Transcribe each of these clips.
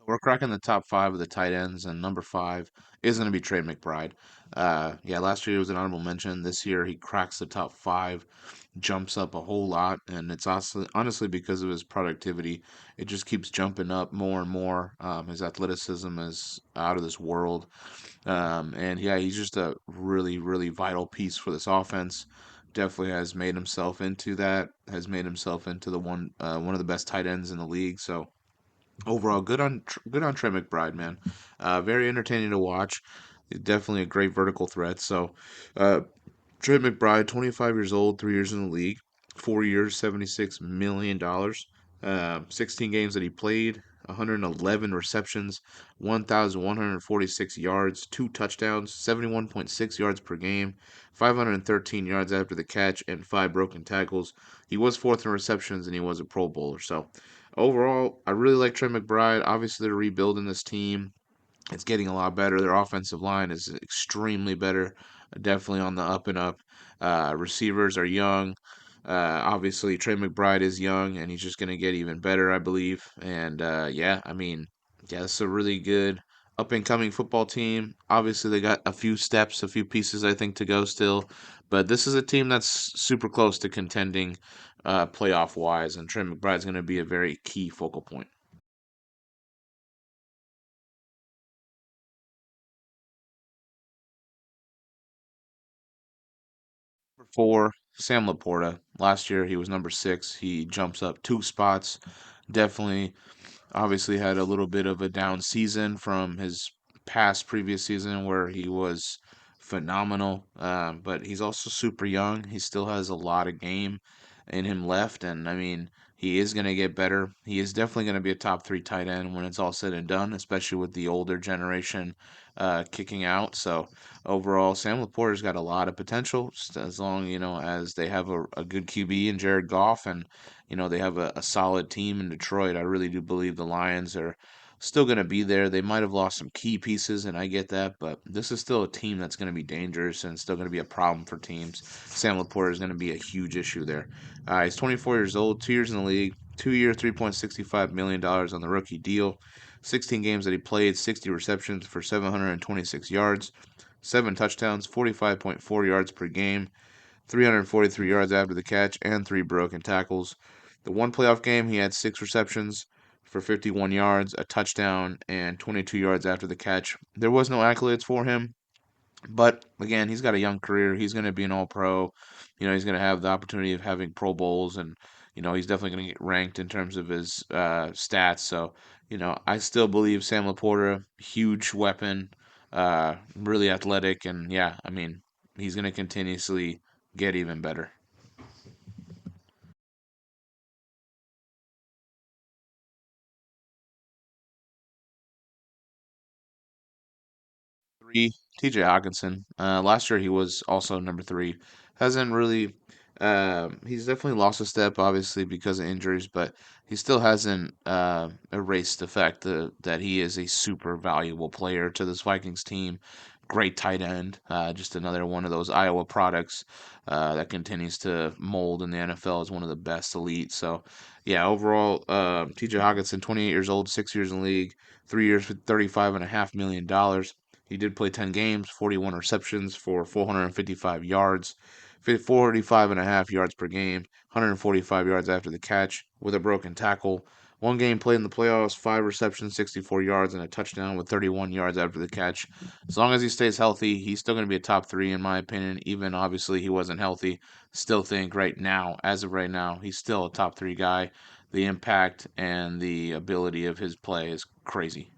We're cracking the top five of the tight ends, and number five is going to be Tre McBride. Yeah, last year he was an honorable mention. This year he cracks the top five, jumps up a whole lot, and it's honestly because of his productivity. It just keeps jumping up more and more. His athleticism is out of this world. And yeah, he's just a really, really vital piece for this offense. Definitely has made himself into that. Has made himself into the one of the best tight ends in the league. So overall, good on Trey McBride, man. Very entertaining to watch. Definitely a great vertical threat. So, uh, Trey McBride, 25 years old, 3 years in the league, 4 years, $76 million. 16 games that he played, 111 receptions, 1,146 yards, two touchdowns, 71.6 yards per game, 513 yards after the catch, and five broken tackles. He was fourth in receptions and he was a Pro Bowler. So overall, I really like Trey McBride. Obviously, they're rebuilding this team. It's getting a lot better. Their offensive line is extremely better, definitely on the up and up. Receivers are young. Obviously, Trey McBride is young, and he's just going to get even better, I believe. And yeah, I mean, yeah, it's a really good up and coming football team. Obviously, they got a few steps, a few pieces, I think, to go still. But this is a team that's super close to contending playoff wise, and Trey McBride's going to be a very key focal point. Number four, Sam Laporta. Last year he was number six. He jumps up two spots. Definitely, obviously had a little bit of a down season from his past previous season where he was phenomenal. But he's also super young. He still has a lot of game in him left, and I mean he is going to get better. He is definitely going to be a top three tight end when it's all said and done, especially with the older generation kicking out. So overall, Sam Laporta's got a lot of potential, just as long as they have a good QB in Jared Goff, and they have a solid team in Detroit. I really do believe the Lions are still going to be there. They might have lost some key pieces, and I get that, but this is still a team that's going to be dangerous and still going to be a problem for teams. Sam Laporta is going to be a huge issue there. He's 24 years old, 2 years in the league, 2 year, $3.65 million on the rookie deal. 16 games that he played, 60 receptions for 726 yards, seven touchdowns, 45.4 yards per game, 343 yards after the catch, and three broken tackles. The one playoff game, he had six receptions for 51 yards, a touchdown, and 22 yards after the catch. There was no accolades for him, but again, he's got a young career. He's going to be an all pro. He's going to have the opportunity of having Pro Bowls, and, he's definitely going to get ranked in terms of his stats. So, I still believe Sam Laporta, huge weapon, really athletic, and yeah, I mean, he's going to continuously get even better. Three, TJ Hockenson. Last year he was also number three. Hasn't really. He's definitely lost a step, obviously because of injuries, but he still hasn't erased the fact that he is a super valuable player to this Vikings team. Great tight end. Just another one of those Iowa products that continues to mold in the NFL as one of the best elite. So, yeah, overall, TJ Hockenson, 28 years old, 6 years in the league, 3 years for $35.5 million. He did play 10 games, 41 receptions for 455 yards, 45 and a half yards per game, 145 yards after the catch with a broken tackle. One game played in the playoffs, five receptions, 64 yards, and a touchdown with 31 yards after the catch. As long as he stays healthy, he's still going to be a top three, in my opinion. Even obviously he wasn't healthy. Still think right now, as of right now, he's still a top three guy. The impact and the ability of his play is crazy.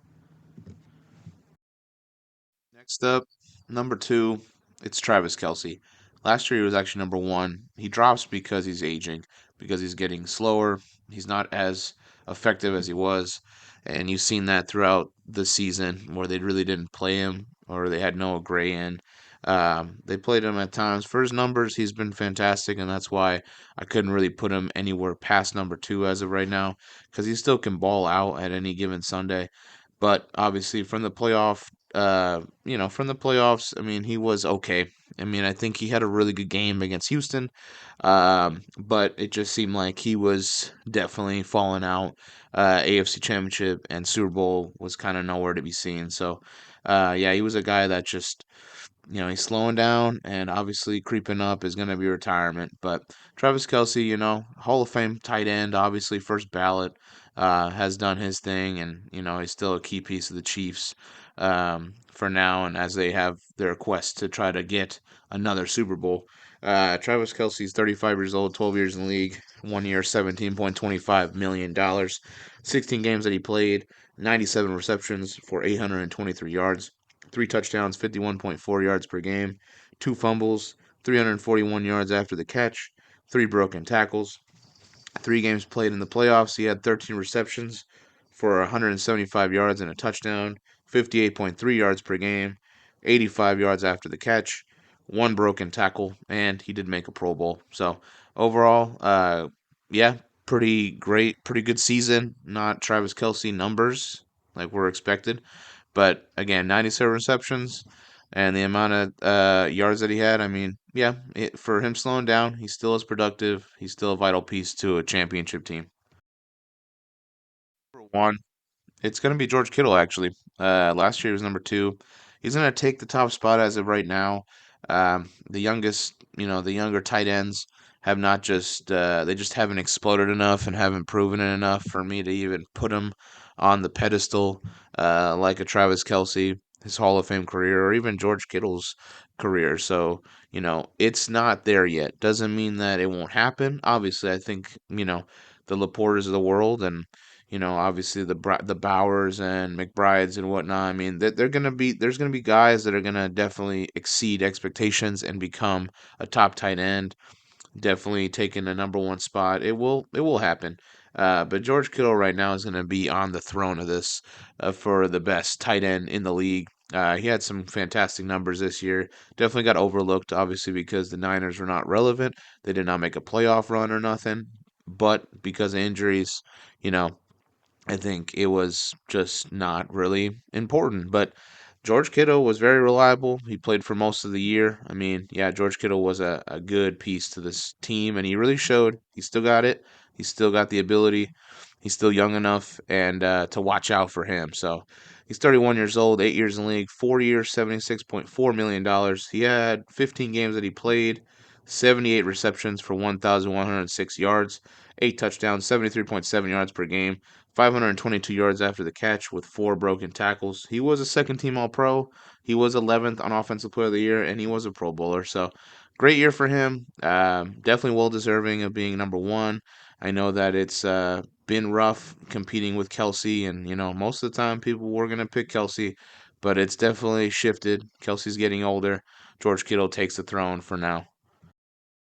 Next up, number two, it's Travis Kelce. Last year he was actually number one. He drops because he's aging, because he's getting slower. He's not as effective as he was. And you've seen that throughout the season where they really didn't play him or they had Noah Gray in. They played him at times. For his numbers, he's been fantastic, and that's why I couldn't really put him anywhere past number two as of right now, because he still can ball out at any given Sunday. But obviously, from the playoff from the playoffs, I mean, he was okay. I mean, I think he had a really good game against Houston, but it just seemed like he was definitely falling out. AFC Championship and Super Bowl was kind of nowhere to be seen. So, yeah, he was a guy that just he's slowing down and obviously creeping up is going to be retirement. But Travis Kelce, Hall of Fame tight end, obviously first ballot, has done his thing, and he's still a key piece of the Chiefs for now. And as they have their quest to try to get another Super Bowl, Travis Kelce's 35 years old, 12 years in the league, 1 year, $17.25 million, 16 games that he played, 97 receptions for 823 yards. Three touchdowns, 51.4 yards per game, two fumbles, 341 yards after the catch, three broken tackles. 3 games played in the playoffs, he had 13 receptions for 175 yards and a touchdown, 58.3 yards per game, 85 yards after the catch, one broken tackle, and he did make a Pro Bowl. So overall, yeah, pretty great, pretty good season. Not Travis Kelce numbers like we're expected, but again, 97 receptions and the amount of yards that he had, I mean, yeah, for him slowing down, he still is productive. He's still a vital piece to a championship team. For one, it's going to be George Kittle, actually. Last year he was number two. He's going to take the top spot as of right now. The younger tight ends have not just, they just haven't exploded enough and haven't proven it enough for me to even put him on the pedestal like a Travis Kelce, his Hall of Fame career, or even George Kittle's career. So, it's not there yet. Doesn't mean that it won't happen. Obviously, I think, the Laportas of the world and obviously the Bowers and McBrides and whatnot. I mean, they're gonna be there's gonna be guys that are gonna definitely exceed expectations and become a top tight end, definitely taking the number one spot. It will happen. But George Kittle right now is gonna be on the throne of this for the best tight end in the league. He had some fantastic numbers this year. Definitely got overlooked, obviously, because the Niners were not relevant. They did not make a playoff run or nothing. But because of injuries, you know, I think it was just not really important. But George Kittle was very reliable. He played for most of the year. I mean, yeah, George Kittle was a good piece to this team, and he really showed he still got it. He still got the ability. He's still young enough and to watch out for him. So he's 31 years old, 8 years in the league, 4 years, $76.4 million. He had 15 games that he played, 78 receptions for 1,106 yards, 8 touchdowns, 73.7 yards per game. 522 yards after the catch with 4 broken tackles. He was a second team All Pro. He was 11th on Offensive Player of the Year, and he was a Pro Bowler. So, great year for him. Definitely well deserving of being number one. I know that it's been rough competing with Kelce, and most of the time people were gonna pick Kelce, but it's definitely shifted. Kelce's getting older. George Kittle takes the throne for now.